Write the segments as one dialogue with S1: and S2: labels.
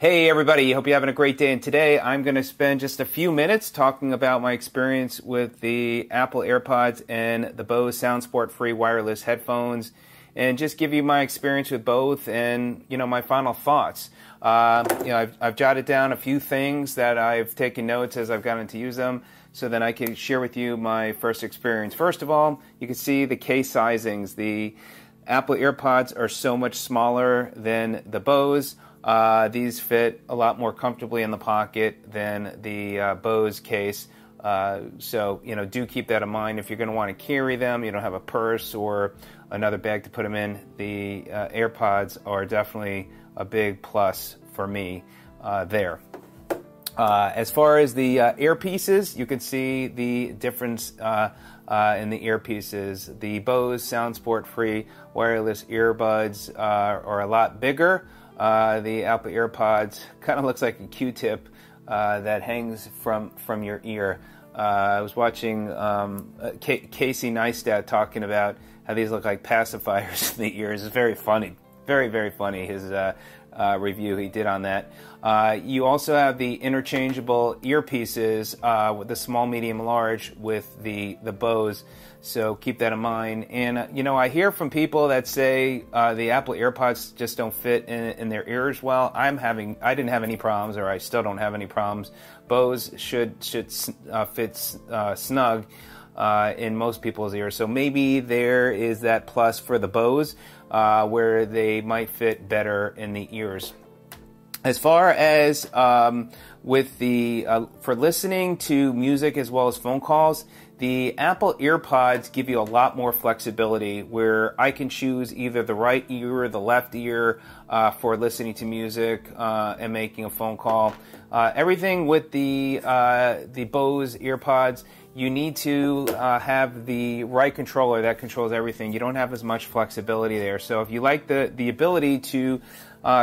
S1: Hey everybody, hope you're having a great day, and today I'm going to spend just a few minutes talking about my experience with the Apple Earpods and the Bose SoundSport free wireless headphones, and just give you my experience with both and, my final thoughts. I've jotted down a few things that I've taken notes as I've gotten to use them, so then I can share with you my first experience. First of all, you can see the case sizings. The Apple Earpods are so much smaller than the Bose. These fit a lot more comfortably in the pocket than the Bose case. So, do keep that in mind. If you're going to want to carry them, you don't have a purse or another bag to put them in, the Earpods are definitely a big plus for me there. As far as the earpieces, you can see the difference in the earpieces. The Bose SoundSport free wireless earbuds are a lot bigger. The Apple Earpods kind of looks like a Q-tip that hangs from your ear. I was watching Casey Neistat talking about how these look like pacifiers in the ears. It's very funny, very, very funny, his review he did on that. You also have the interchangeable earpieces with the small, medium, large with the Bose. So keep that in mind. And, I hear from people that say the Apple Earpods just don't fit in their ears well. I didn't have any problems, or I still don't have any problems. Bose should fit snug in most people's ears. So maybe there is that plus for the Bose where they might fit better in the ears. As far as with the for listening to music as well as phone calls, the Apple Earpods give you a lot more flexibility, where I can choose either the right ear or the left ear for listening to music and making a phone call. Everything with the Bose Earpods, you need to have the right controller that controls everything. You don't have as much flexibility there. So if you like the ability to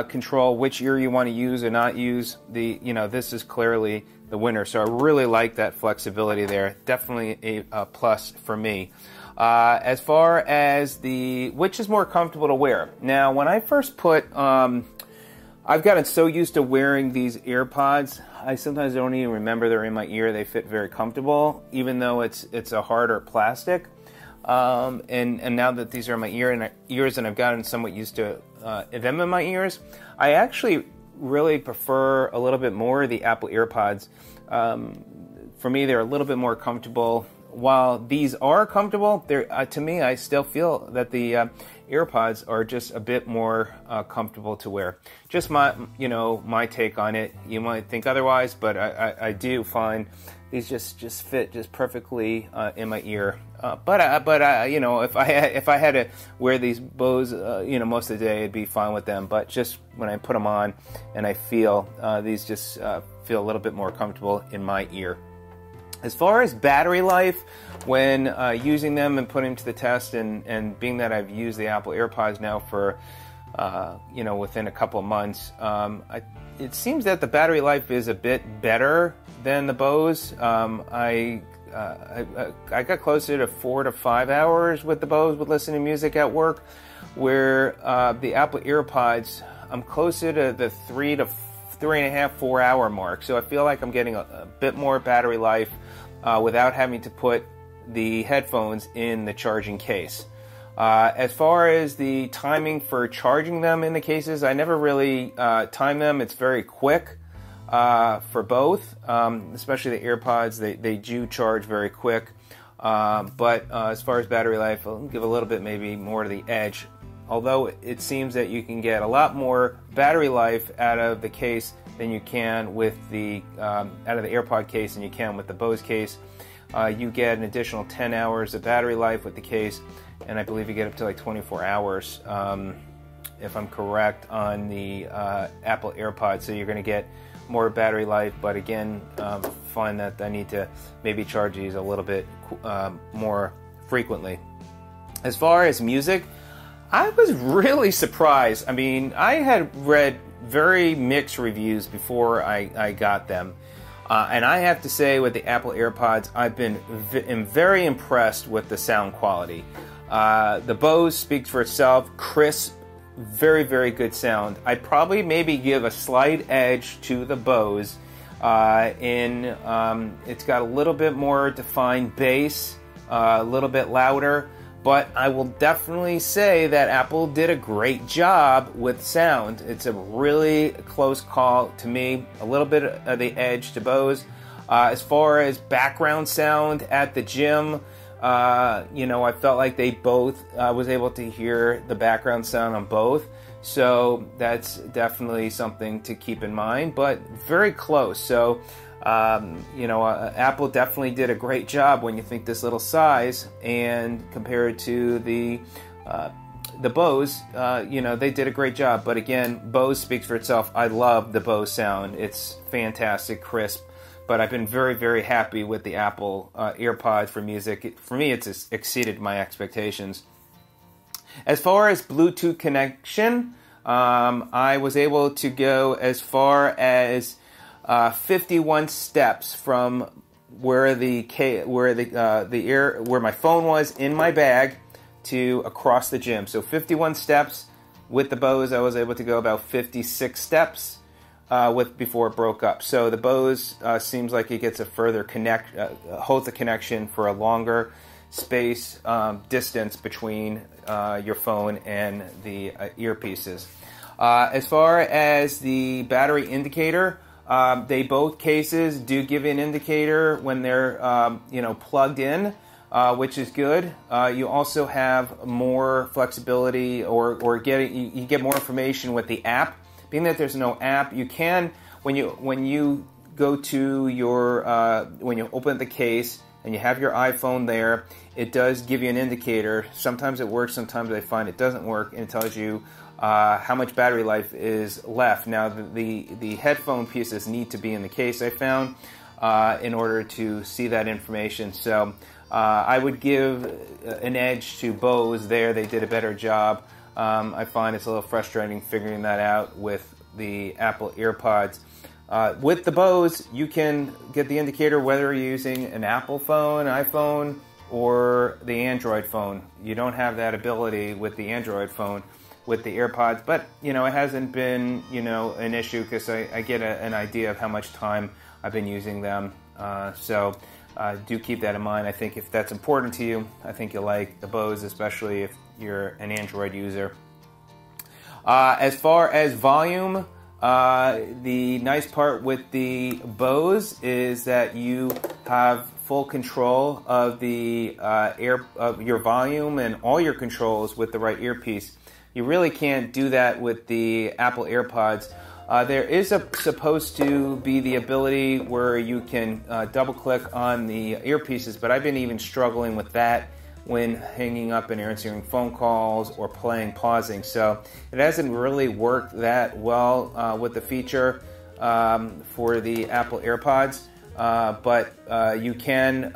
S1: control which ear you want to use or not use, this is clearly the winner. So I really like that flexibility there. Definitely a plus for me. As far as which is more comfortable to wear. Now, when I first put, I've gotten so used to wearing these Earpods, I sometimes don't even remember they're in my ear. They fit very comfortable, even though it's a harder plastic. And now that these are in my ears and I've gotten somewhat used to them in my ears, I actually really prefer a little bit more the Apple Earpods. For me, they're a little bit more comfortable. While these are comfortable, to me, I still feel that the Earpods are just a bit more comfortable to wear. Just my take on it. You might think otherwise, but I do find these just fit just perfectly in my ear. But if I had to wear these Bose, most of the day, it'd be fine with them. But just when I put them on, and I feel these just feel a little bit more comfortable in my ear. As far as battery life, when using them and putting them to the test, and being that I've used the Apple Earpods now for within a couple of months, it seems that the battery life is a bit better than the Bose. I got closer to 4 to 5 hours with the Bose with listening to music at work, where the Apple Earpods, I'm closer to the 3.5, 4 hour mark. So I feel like I'm getting a bit more battery life without having to put the headphones in the charging case. As far as the timing for charging them in the cases, I never really time them. It's very quick for both, especially the Earpods. They do charge very quick. But as far as battery life, I'll give a little bit maybe more to the edge. Although it seems that you can get a lot more battery life out of the case than you can with out of the AirPod case than you can with the Bose case. You get an additional 10 hours of battery life with the case, and I believe you get up to like 24 hours, if I'm correct, on the Apple AirPods. So you're going to get more battery life, but again, find that I need to maybe charge these a little bit more frequently. As far as music, I was really surprised. I mean, I had read very mixed reviews before I got them. And I have to say, with the Apple AirPods, I've been very impressed with the sound quality. The Bose speaks for itself, crisp, very, very good sound. I'd probably maybe give a slight edge to the Bose. It's got a little bit more defined bass, a little bit louder, but I will definitely say that Apple did a great job with sound. It's a really close call to me, a little bit of the edge to Bose. As far as background sound at the gym, I felt like they both, was able to hear the background sound on both. So that's definitely something to keep in mind, but very close. So, Apple definitely did a great job when you think this little size, and compared to the Bose, they did a great job. But again, Bose speaks for itself. I love the Bose sound. It's fantastic, crisp. But I've been very, very happy with the Apple AirPods for music. For me, it's exceeded my expectations. As far as Bluetooth connection, I was able to go as far as 51 steps from where my phone was in my bag to across the gym. So 51 steps. With the Bose, I was able to go about 56 steps. Before it broke up. So the Bose seems like it gets a further holds the connection for a longer space distance between your phone and the earpieces. As far as the battery indicator, they both cases do give you an indicator when they're plugged in, which is good. You also have more flexibility, or you get more information with the app. Being that there's no app, you can, when you go to your, when you open the case and you have your iPhone there, it does give you an indicator. Sometimes it works, sometimes I find it doesn't work, and it tells you how much battery life is left. Now, the headphone pieces need to be in the case, I found, in order to see that information. So I would give an edge to Bose there. They did a better job. I find it's a little frustrating figuring that out with the Apple AirPods. With the Bose, you can get the indicator whether you're using an Apple phone, iPhone, or the Android phone. You don't have that ability with the Android phone with the AirPods, but it hasn't been an issue because I get an idea of how much time I've been using them. So do keep that in mind. I think if that's important to you, I think you'll like the Bose, especially if you're an Android user. As far as volume, the nice part with the Bose is that you have full control of the of your volume and all your controls with the right earpiece. You really can't do that with the Apple AirPods. There is supposed to be the ability where you can double click on the earpieces, but I've been even struggling with that when hanging up and answering phone calls or pausing. So it hasn't really worked that well with the feature for the Apple AirPods. But you can,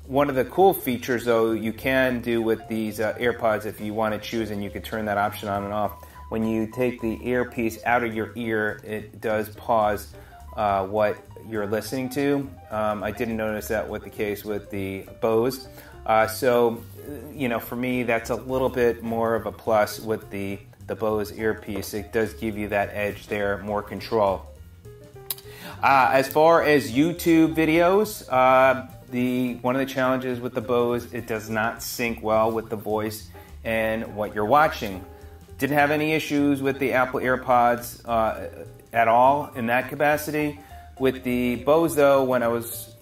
S1: one of the cool features though, you can do with these AirPods if you want to choose, and you can turn that option on and off. When you take the earpiece out of your ear, it does pause what you're listening to. I didn't notice that with the case with the Bose. So, for me, that's a little bit more of a plus with the Bose earpiece. It does give you that edge there, more control. As far as YouTube videos, one of the challenges with the Bose, it does not sync well with the voice and what you're watching. Didn't have any issues with the Apple AirPods at all in that capacity. With the Bose, though, when I was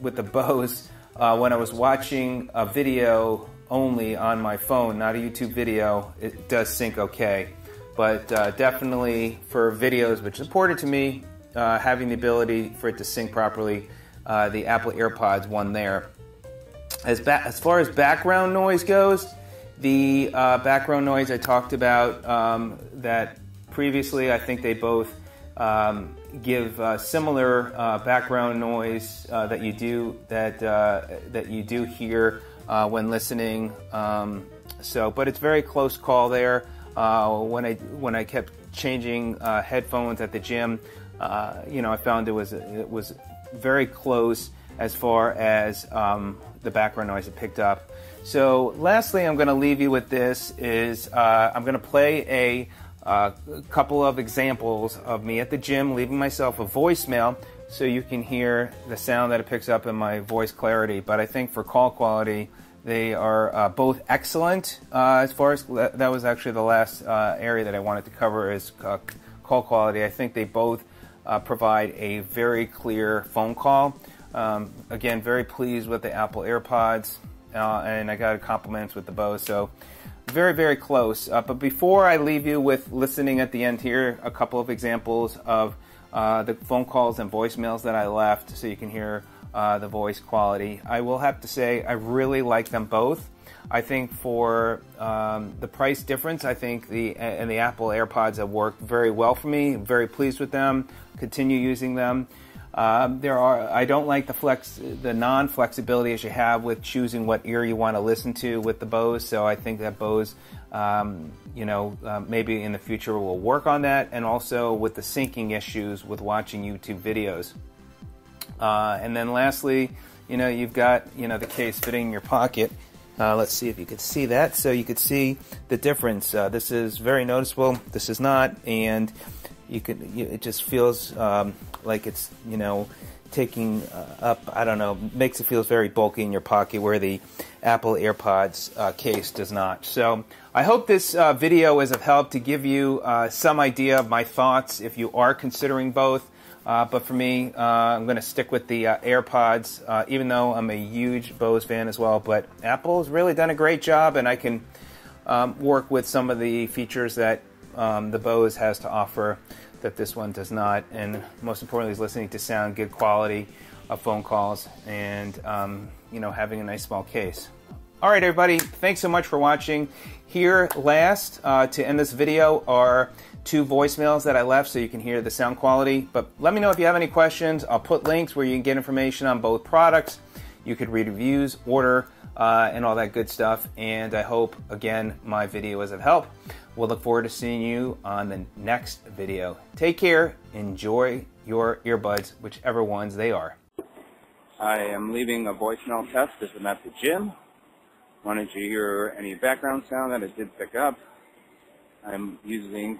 S1: watching a video only on my phone, not a YouTube video, it does sync okay. But definitely for videos, which is important to me, having the ability for it to sync properly, the Apple AirPods won there. As far as background noise goes, the background noise I talked about that previously, I think they both give similar background noise that you do hear when listening. But it's very close call there. When I kept changing headphones at the gym, I found it was very close as far as the background noise it picked up. So lastly, I'm going to leave you with this is I'm going to play a couple of examples of me at the gym leaving myself a voicemail so you can hear the sound that it picks up in my voice clarity. But I think for call quality, they are both excellent. As far as that was actually the last area that I wanted to cover is call quality. I think they both provide a very clear phone call. Again, very pleased with the Apple AirPods, and I got compliments with the Bose, so very, very close. But before I leave you with listening at the end here, a couple of examples of the phone calls and voicemails that I left so you can hear the voice quality. I will have to say I really like them both. I think for the price difference, I think the Apple AirPods have worked very well for me. I'm very pleased with them. Continue using them. I don't like the non-flexibility as you have with choosing what ear you want to listen to with the Bose. So I think that Bose, maybe in the future will work on that, and also with the syncing issues with watching YouTube videos. And then lastly, you've got the case fitting in your pocket. Let's see if you could see that. So you could see the difference. This is very noticeable. This is not, and it just feels like it's taking up. I don't know. Makes it feel very bulky in your pocket, where the Apple AirPods case does not. So I hope this video is of help to give you some idea of my thoughts if you are considering both. But for me, I'm going to stick with the AirPods, even though I'm a huge Bose fan as well. But Apple's really done a great job, and I can work with some of the features that the Bose has to offer that this one does not. And most importantly is listening to sound, good quality of phone calls, and having a nice small case. All right, everybody, thanks so much for watching. Here last, to end this video, are 2 voicemails that I left so you can hear the sound quality. But let me know if you have any questions. I'll put links where you can get information on both products. You could read reviews, order, and all that good stuff. And I hope, again, my video is of help. We'll look forward to seeing you on the next video. Take care. Enjoy your earbuds, whichever ones they are. I am leaving a voicemail test as I'm at the gym. Wanted you to hear any background sound that it did pick up. I'm using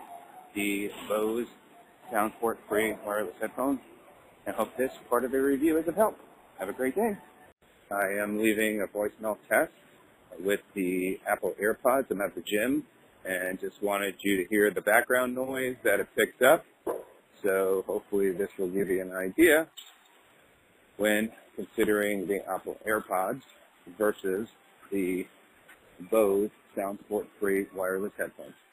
S1: the Bose SoundSport free wireless headphones. I hope this part of the review is of help. Have a great day. I am leaving a voicemail test with the Apple AirPods. I'm at the gym and just wanted you to hear the background noise that it picks up. So hopefully this will give you an idea when considering the Apple AirPods versus the Bose SoundSport free wireless headphones.